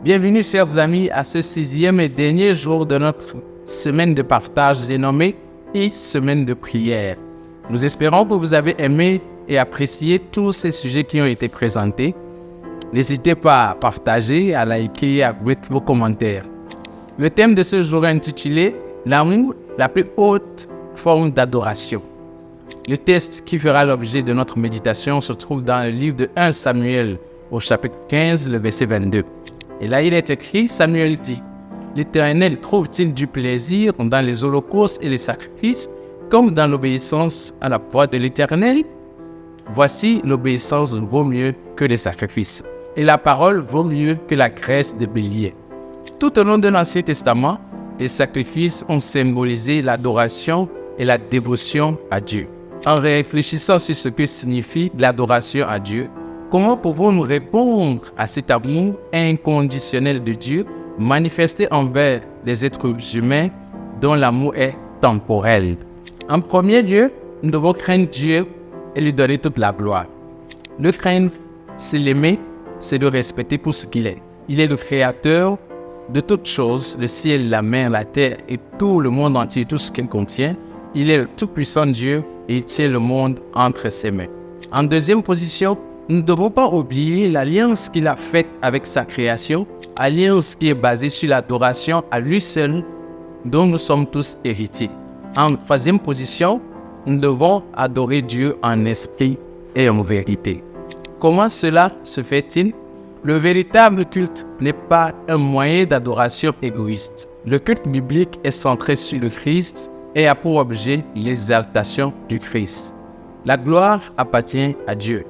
Bienvenue, chers amis, à ce 6e et dernier jour de notre semaine de partage dénommée et semaine de prière. Nous espérons que vous avez aimé et apprécié tous ces sujets qui ont été présentés. N'hésitez pas à partager, à liker, à mettre vos commentaires. Le thème de ce jour est intitulé « L'amour, la plus haute forme d'adoration ». Le texte qui fera l'objet de notre méditation se trouve dans le livre de 1 Samuel, au chapitre 15, le verset 22. Et là, il est écrit, Samuel dit, « L'Éternel trouve-t-il du plaisir dans les holocaustes et les sacrifices, comme dans l'obéissance à la voix de l'Éternel? Voici, l'obéissance vaut mieux que les sacrifices, et la parole vaut mieux que la graisse de bélier. » Tout au long de l'Ancien Testament, les sacrifices ont symbolisé l'adoration et la dévotion à Dieu. En réfléchissant sur ce que signifie l'adoration à Dieu, comment pouvons-nous répondre à cet amour inconditionnel de Dieu manifesté envers les êtres humains dont l'amour est temporel? En premier lieu, nous devons craindre Dieu et lui donner toute la gloire. Le craindre, c'est l'aimer, c'est le respecter pour ce qu'il est. Il est le créateur de toutes choses, le ciel, la mer, la terre et tout le monde entier, tout ce qu'il contient. Il est le tout-puissant Dieu et il tient le monde entre ses mains. En deuxième position, nous ne devons pas oublier l'alliance qu'il a faite avec sa création, alliance qui est basée sur l'adoration à lui seul, dont nous sommes tous héritiers. En troisième position, nous devons adorer Dieu en esprit et en vérité. Comment cela se fait-il? Le véritable culte n'est pas un moyen d'adoration égoïste. Le culte biblique est centré sur le Christ et a pour objet l'exaltation du Christ. La gloire appartient à Dieu.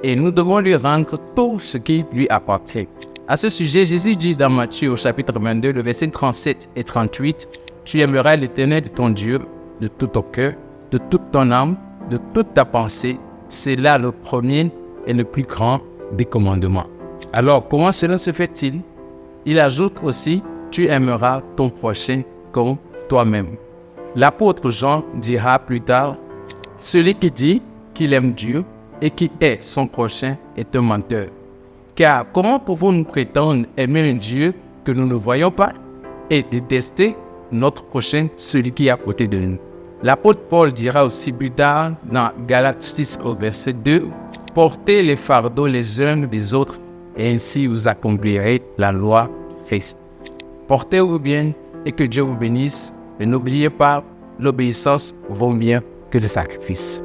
Et nous devons lui rendre tout ce qui lui appartient. À ce sujet, Jésus dit dans Matthieu au chapitre 22, le verset 37 et 38, « Tu aimeras l'Éternel ton Dieu de tout ton cœur, de toute ton âme, de toute ta pensée. C'est là le premier et le plus grand des commandements. » Alors, comment cela se fait-il? Il ajoute aussi, « Tu aimeras ton prochain comme toi-même. » L'apôtre Jean dira plus tard, « Celui qui dit qu'il aime Dieu et qui est son prochain est un menteur. Car comment pouvons-nous prétendre aimer un Dieu que nous ne voyons pas et détester notre prochain, celui qui est à côté de nous? » L'apôtre Paul dira aussi plus tard dans Galates 6 au verset 2, « Portez les fardeaux les uns des autres et ainsi vous accomplirez la loi de Christ. » Portez-vous bien et que Dieu vous bénisse. Et n'oubliez pas, l'obéissance vaut mieux que le sacrifice.